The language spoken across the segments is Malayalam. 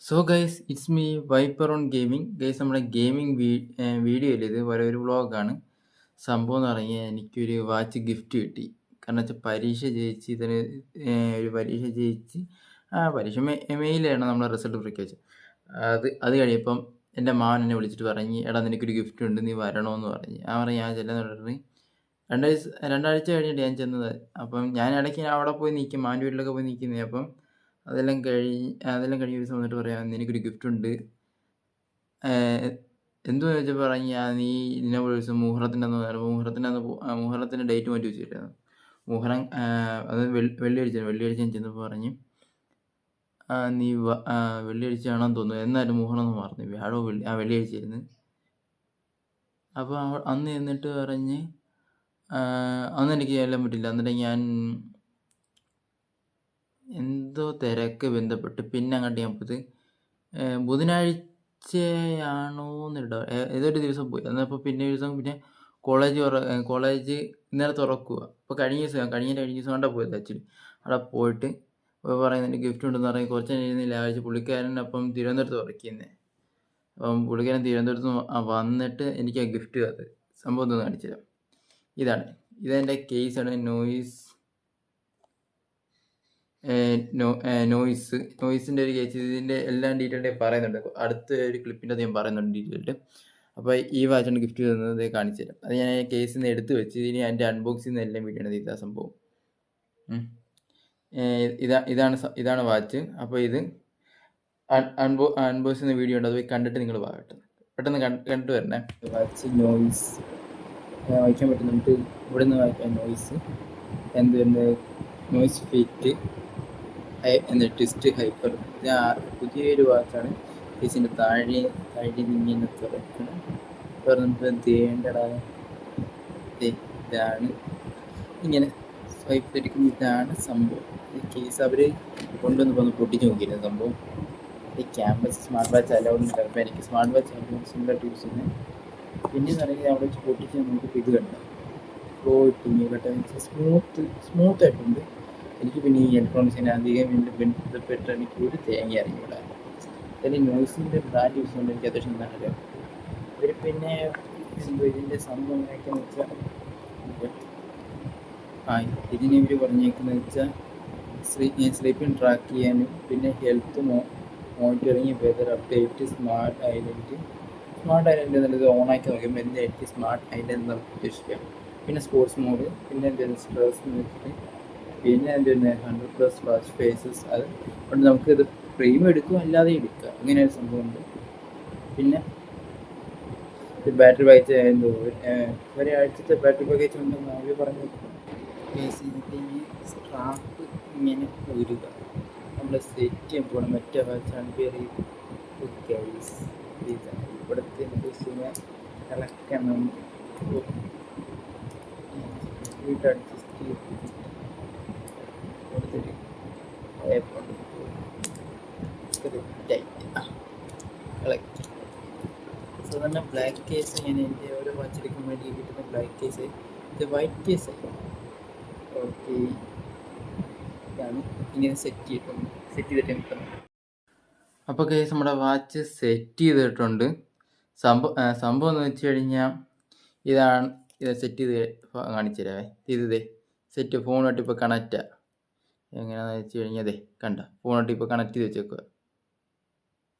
So guys it's me wiper on gaming guys. നമ്മുടെ ഗെയിമിംഗ് വീഡിയോ അല്ലേ ഇത്, ഒരു വ്ളോഗാണ്. സംഭവം എന്ന് പറഞ്ഞാൽ എനിക്കൊരു വാച്ച് ഗിഫ്റ്റ് കിട്ടി. കാരണം വെച്ചാൽ പരീക്ഷ ജയിച്ച് ഒരു പരീക്ഷ ജയിച്ച് പരീക്ഷ മെയിലാണ് നമ്മളെ റിസൾട്ട് പ്രഖ്യാപിച്ചത്. അത് കഴിയപ്പം എൻ്റെ മാവൻ എന്നെ വിളിച്ചിട്ട് പറഞ്ഞ്, എടാ നിനക്കൊരു ഗിഫ്റ്റ് ഉണ്ട്, നീ വരണമെന്ന് പറഞ്ഞ്. ഞാൻ ചെല്ലാന്ന് പറഞ്ഞ് രണ്ടാഴ്ച കഴിഞ്ഞിട്ട് ഞാൻ ചെന്നത്. അപ്പം ഞാൻ ഇടയ്ക്ക് അവിടെ പോയി നിൽക്കും, മാവൻ്റെ വീട്ടിലൊക്കെ പോയി നിൽക്കുന്നത്. അപ്പം അതെല്ലാം കഴിഞ്ഞ് ഒരു ദിവസം വന്നിട്ട് പറയാം, നിനക്കൊരു ഗിഫ്റ്റ് ഉണ്ട്. എന്തുവാന്ന് ചോദിച്ചപ്പോൾ പറഞ്ഞ്, നീ ഇന്ന ഒരു ദിവസം മുഹറത്തിൻ്റെ ഡേറ്റ് മാറ്റി വെച്ചിട്ടായിരുന്നു. മുഹറം അത് വെള്ളിയാഴ്ച ഞാൻ ചെന്നപ്പോൾ പറഞ്ഞ്, നീ വെള്ളിയാഴ്ചയാണെന്ന് തോന്നുന്നു, എന്നാലും മുഹറം എന്ന് പറഞ്ഞു, വെള്ളിയാഴ്ചയായിരുന്നു. അപ്പോൾ അന്ന് ചെന്നിട്ട് പറഞ്ഞ്, അന്ന് എനിക്ക് ചെല്ലാൻ പറ്റില്ല. എന്നിട്ട് ഞാൻ എന്തോ തിരക്ക് ബന്ധപ്പെട്ട് പിന്നെ അങ്ങോട്ട് ഞാൻ പോയത് ബുധനാഴ്ചയാണോ എന്നിട്ടോ ഏതൊരു ദിവസം പോയി. എന്നപ്പോൾ പിന്നെ ഒരു ദിവസം പിന്നെ കോളേജ് ഇന്നലെ തുറക്കുക. അപ്പോൾ കഴിഞ്ഞ ദിവസം കണ്ടാ പോയത്. ആക്ച്വലി അവിടെ പോയിട്ട് പറയുന്നത് ഗിഫ്റ്റ് ഉണ്ടെന്ന് പറയും. കുറച്ച് കഴിഞ്ഞിരുന്നില്ല ആഴ്ച പുള്ളിക്കാരൻ അപ്പം തിരുവനന്തപുരത്ത് ഉറക്കുന്നത്. അപ്പം പുള്ളിക്കാരൻ തിരുവനന്തപുരത്ത് വന്നിട്ട് എനിക്ക് ആ ഗിഫ്റ്റ് അത് സംഭവം ഒന്ന് കാണിച്ചു തരാം. ഇതെൻ്റെ കേസാണ്. നോയ്സിൻ്റെ ഒരു കേസ്. ഇതിൻ്റെ എല്ലാം ഡീറ്റെയിൽഡ് പറയുന്നുണ്ട്. അടുത്ത ഒരു ക്ലിപ്പിൻ്റെ ഞാൻ പറയുന്നുണ്ട് ഡീറ്റെയിൽഡ്. അപ്പോൾ ഈ വാച്ചാണ് ഗിഫ്റ്റ് തന്നത്, കാണിച്ചു തരാം. അത് ഞാൻ കേസിൽ നിന്ന് എടുത്ത് വെച്ച് ഇനി എൻ്റെ അൺബോക്സിൽ നിന്ന് എല്ലാം വീഡിയോ ആണ് ഇതാ സംഭവം. ഇതാണ് വാച്ച്. അപ്പോൾ ഇത് അൺബോക്സ് ചെയ്യുന്ന വീഡിയോ ഉണ്ട്, അത് പോയി കണ്ടിട്ട് നിങ്ങൾ പെട്ടെന്ന് കണ്ടിട്ട് വരണേ. വാച്ച് നോയ്സ് വായിക്കാൻ പറ്റുന്നുണ്ട്. ഇവിടെ നിന്ന് വായിക്കാൻ noise noise fit twist hyper. പുതിയൊരു വാച്ചാണ്. കേസിൻ്റെ താഴെ ഇങ്ങനെ തുറക്കണം. ഇതാണ് ഇങ്ങനെ സ്വൈപ്പ് എടുക്കുന്ന. ഇതാണ് സംഭവം. ഈ കേസ് അവർ കൊണ്ടുവന്ന് പൊട്ടിച്ച് നോക്കിയിരുന്നു സംഭവം. ഈ ക്യാമ്പസ് സ്മാർട്ട് വാച്ച് അലൗഡ് ഉണ്ട്. അപ്പോൾ എനിക്ക് സ്മാർട്ട് വാച്ച് സിമിലർ ടൂൾസ് ഉണ്ട്. പിന്നെ പറയുന്നത് അവിടെ വെച്ച് പൊട്ടിച്ച് നമുക്ക് ഇത് കണ്ടോ, സ്മൂത്ത് ആയിട്ടുണ്ട്. എനിക്ക് പിന്നെ ഈ ഇലക്ട്രോണിക്സിനെ അധികം ബന്ധപ്പെട്ട എനിക്ക് ഒരു തേങ്ങ അറിഞ്ഞൂട. അതിൽ നോയ്സിൻ്റെ ബ്രാൻഡ് യൂസ് കൊണ്ട് എനിക്ക് അത്യാവശ്യം നല്ലത്. ഇവർ പിന്നെ ഇതിൻ്റെ സംഭവം എങ്ങനെയൊക്കെയെന്ന് വെച്ചാൽ ഇതിന് ഇവർ പറഞ്ഞേക്കുന്നത് വെച്ചാൽ സ്ലീപ്പിംഗ് ട്രാക്ക് ചെയ്യാനും പിന്നെ health monitoring, weather update, smart island എന്നുള്ളത് ഓണാക്കി നോക്കുമ്പോൾ എന്തായിരിക്കും സ്മാർട്ട് ഐലൻഡ് നമുക്ക് ഉദ്ദേശിക്കാം. പിന്നെ സ്പോർട്സ് മോഡ്, പിന്നെ എന്തെങ്കിലും സ്ട്രെസ് വെച്ചിട്ട്, പിന്നെ എന്തെങ്കിലും 100+ വാച്ച് ഫേസസ്. അത് കൊണ്ട് നമുക്കിത് പ്രീമിയം എടുക്കുക അല്ലാതെ എടുക്കുക, അങ്ങനെ ഒരു സംഭവമുണ്ട്. പിന്നെ ബാറ്ററി പാക്കേജ് ഒരാഴ്ചത്തെ ബാറ്ററി പാക്കേജ് ഉണ്ടെന്ന് അവർ പറഞ്ഞു. ഇതിൻ്റെ ഈ സ്ട്രാപ്പ് ഇങ്ങനെ ഊരുക, നമ്മൾ സെറ്റ് ചെയ്യാൻ പോകണം. മറ്റേ വാച്ചാണ് പേര് ഗൈസ്. ഇവിടുത്തെ ഇങ്ങനെ ഇളക്കണം, അഡ്ജസ്റ്റ് ചെയ്ത് കൊടുത്തിട്ട് ഇളക്കി. സാധാരണ ബ്ലാക്ക് കേസ് ഞാൻ എൻ്റെ ഓരോ വാച്ച് എടുക്കാൻ വേണ്ടി കിട്ടുന്ന ബ്ലാക്ക് കേസ്, ഇത് വൈറ്റ് കേസ് ആയി. ഓക്കെ, ഇതാണ് ഇങ്ങനെ സെറ്റ് ചെയ്തിട്ട് കിട്ടുന്നത്. അപ്പോൾ കേസ് നമ്മുടെ വാച്ച് സെറ്റ് ചെയ്തിട്ടുണ്ട്. സംഭവം എന്ന് വെച്ച് കഴിഞ്ഞാൽ ഇത് സെറ്റ് ചെയ്ത് കാണിച്ചു തരാവേ. ഇത് സെറ്റ് ഫോണായിട്ട് ഇപ്പോൾ കണക്റ്റാണ്. എങ്ങനെയാണെന്ന് വെച്ച് കഴിഞ്ഞാൽ കണ്ട ഫോണായിട്ട് ഇപ്പോൾ കണക്ട് ചെയ്ത് വെച്ചേക്കുക.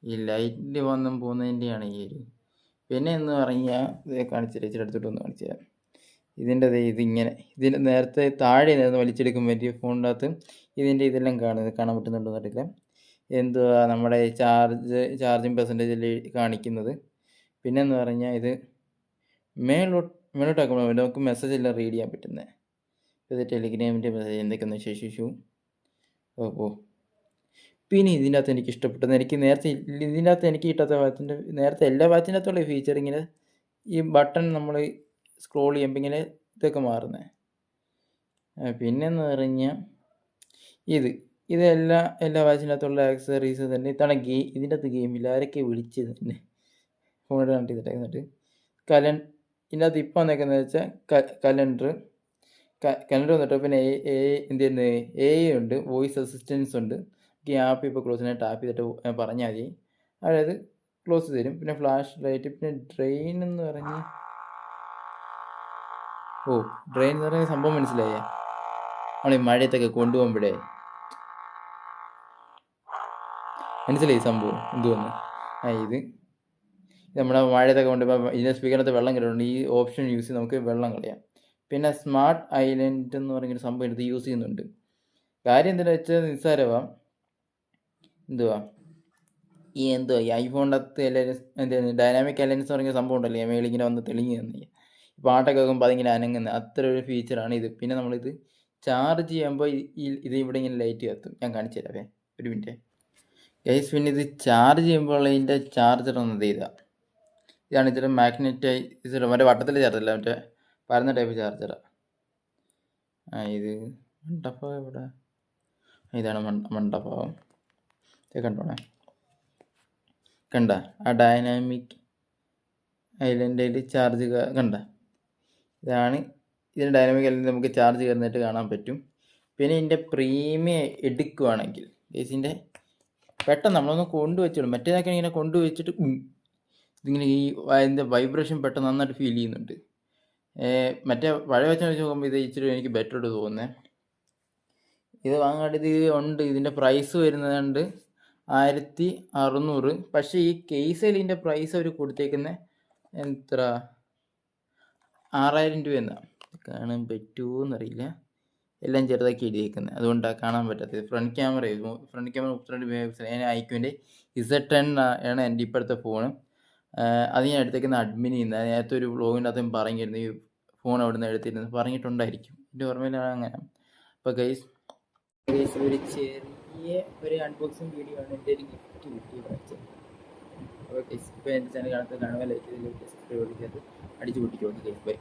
ഈ ലൈറ്റ് വന്നും പോകുന്നതിൻ്റെയാണ് ഈ ഒരു. പിന്നെ എന്ന് പറഞ്ഞാൽ ഇത് കാണിച്ചു തരാം, ഇച്ചിരി അടുത്തോട്ടൊന്ന് കാണിച്ചു തരാം. ഇതിൻ്റെ നേരത്തെ താഴെ നിന്ന് വലിച്ചെടുക്കാൻ പറ്റിയ ഫോണിൻ്റെ അകത്ത് ഇതെല്ലാം കാണാൻ പറ്റുന്നുണ്ടോ എന്നറിയില്ല. എന്തുവാ നമ്മുടെ ചാർജിങ് പെർസെൻറ്റേജിൽ കാണിക്കുന്നത്. പിന്നെ എന്ന് പറഞ്ഞാൽ ഇത് മേലോട്ടാക്കുമ്പോൾ നമുക്ക് മെസ്സേജ് എല്ലാം റീഡ് ചെയ്യാൻ പറ്റുന്നത്. ഇത് ടെലിഗ്രാമിൻ്റെ മെസ്സേജ് എന്തൊക്കെയെന്ന് ശേഷിച്ചു. പിന്നെ ഇതിൻ്റെ അകത്ത് എനിക്ക് ഇഷ്ടപ്പെട്ടത്, ഇതിൻ്റെ അകത്ത് എനിക്ക് കിട്ടാത്ത വാച്ചിൻ്റെ നേരത്തെ എല്ലാ വാച്ചിൻ്റെ അകത്തുള്ള ഫീച്ചർ ഇങ്ങനെ ഈ ബട്ടൺ നമ്മൾ സ്ക്രോൾ ചെയ്യുമ്പോൾ ഇങ്ങനെ ഇതൊക്കെ മാറുന്നത്. പിന്നെന്ന് പറഞ്ഞാൽ എല്ലാ വാച്ചിൻ്റെ അകത്തുള്ള ആക്സസറീസ് തന്നെ. ഇതാണ് ഇതിൻ്റെ അകത്ത് ഗെയിമില്ല. ആരൊക്കെ വിളിച്ചത് തന്നെ ഫോണിൽ കണക്ട് ചെയ്തിട്ട് ഇതിൻ്റെ അകത്ത് ഇപ്പം വന്നേക്കുന്നത് വെച്ചാൽ കലണ്ടർ വന്നിട്ട് പിന്നെ AI ഉണ്ട്, വോയിസ് അസിസ്റ്റൻസ് ഉണ്ട്, ഈ ആപ്പ് ഇപ്പോൾ ക്ലോസ് ചെയ്യാൻ ടാപ്പ് ചെയ്തിട്ട് പറഞ്ഞാൽ മതി, അവരത് ക്ലോസ് തരും. പിന്നെ ഫ്ലാഷ് ലൈറ്റ്, പിന്നെ ഡ്രെയിൻ എന്ന് പറഞ്ഞ് ഡ്രെയിൻ എന്ന് പറയുന്ന സംഭവം മനസ്സിലായേ, നമ്മൾ ഈ മഴയത്തൊക്കെ കൊണ്ടുപോകുമ്പോഴേ മനസ്സിലായി സംഭവം എന്തുവന്ന്. ഇത് നമ്മുടെ മഴയത്തൊക്കെ കൊണ്ടുപോകുമ്പോൾ ഇതിൻ്റെ സ്പീക്കറിനകത്ത് വെള്ളം കിട്ടുന്നുണ്ട്, ഈ ഓപ്ഷൻ യൂസ് ചെയ്ത് നമുക്ക് വെള്ളം കളയാം. പിന്നെ സ്മാർട്ട് ഐലൻഡ് എന്ന് പറഞ്ഞൊരു സംഭവം എടുത്ത് യൂസ് ചെയ്യുന്നുണ്ട്. കാര്യം എന്താണെന്ന് വെച്ചാൽ നിസ്സാരമാ, ഈ ഐഫോണിൻ്റെ അകത്ത് എല്ലാവരും ഡൈനാമിക് അലയൻസ് എന്ന് പറഞ്ഞ സംഭവം ഉണ്ടല്ലോ, മേളിങ്ങനെ വന്ന് തെളിഞ്ഞ് തന്നെ പാട്ടൊക്കെ കേൾക്കുമ്പോൾ അതിങ്ങനെ അനങ്ങുന്നത്, അത്ര ഒരു ഫീച്ചറാണ് ഇത്. പിന്നെ നമ്മളിത് ചാർജ് ചെയ്യുമ്പോൾ ഇത് ഇവിടെ ഇങ്ങനെ ലൈറ്റ് കത്തും. ഞാൻ കാണിച്ചു തരാവേ, ഒരു മിനിറ്റ് ഗൈസ്. പിന്നെ ഇത് ചാർജ് ചെയ്യുമ്പോൾ ഇതിൻ്റെ ചാർജർ എന്നത് ഇതാണ് ഇതിൻ്റെ മാഗ്നറ്റൈസർ, മറ്റേ വട്ടത്തിലെ ചാർജറല്ല, മറ്റേ പരന്ന ടൈപ്പ് ചാർജറാണ്. ഇത് മണ്ടപ്പാവം എവിടെ, ഇതാണ് മണ്ടപ്പാവം. കണ്ടോണേ, കണ്ട ആ ഡൈനാമിക് ഐലൻഡിൽ ചാർജ് കണ്ട, ഇതാണ് ഇതിന് ഡൈനാമിക് ഐലൻഡ് നമുക്ക് ചാർജ് കയറുന്നതായിട്ട് കാണാൻ പറ്റും. പിന്നെ ഇതിൻ്റെ പ്രീമിയം എടുക്കുവാണെങ്കിൽ ഇതിൻ്റെ പെട്ടെന്ന് നമ്മളൊന്ന് കൊണ്ടുവച്ചിടും, മറ്റേതൊക്കെ ഇങ്ങനെ കൊണ്ടുവച്ചിട്ട് ഇതിങ്ങനെ ഇതിൻ്റെ വൈബ്രേഷൻ പെട്ടെന്ന് നന്നായിട്ട് ഫീൽ ചെയ്യുന്നുണ്ട്. മറ്റേ പഴയ വെച്ച് നോക്കുമ്പോൾ ഇത് ഇച്ചിരി എനിക്ക് ബെറ്റർ ആയിട്ട് തോന്നുന്നത്. ഇത് വാങ്ങാണ്ട് ഇത് ഉണ്ട്, ഇതിൻ്റെ പ്രൈസ് വരുന്നുണ്ട് 1600. പക്ഷേ ഈ കേസിൽ ഇതിൻ്റെ പ്രൈസ് അവർ കൊടുത്തേക്കുന്നത് എത്ര, 6000 രൂപ എന്നാണ്. കാണാൻ പറ്റുമോ എന്നറിയില്ല, എല്ലാം ചെറുതാക്കി എഴുതിയേക്കുന്നത്, അതുകൊണ്ടാണ് കാണാൻ പറ്റാത്തത്. ഫ്രണ്ട് ക്യാമറ 32 MP, ഐക്യുവിൻ്റെ Z10 ആണ് എൻ്റെ ഇപ്പോഴത്തെ ഫോണ്. അത് ഞാൻ എടുത്തേക്കുന്ന അഡ്മിനിൽ നിന്ന്. നേരത്തെ ഒരു വ്ളോഗിൻ്റെ അകത്തും പറഞ്ഞിരുന്നു ഈ ഫോൺ അവിടെ നിന്ന് എടുത്തിരുന്നത്, പറഞ്ഞിട്ടുണ്ടായിരിക്കും, എൻ്റെ ഓർമ്മയിലാണ് അങ്ങനെ. അപ്പോൾ ഗൈസ് ഒരു ചെറിയ ഒരു അൺബോക്സിങ് വീഡിയോ ആണ്, എൻ്റെ ഒരു ഗിഫ്റ്റ് കിട്ടിയ കാണിച്ചത്. അപ്പോൾ ഗൈസ് ഇപ്പോൾ എൻ്റെ ചാനൽ കാണുമ്പോൾ ലൈക്ക് ചെയ്ത് സബ്സ്ക്രൈബ് ചെയ്ത് അടിച്ചു പൊട്ടിക്കും. Okay guys, by.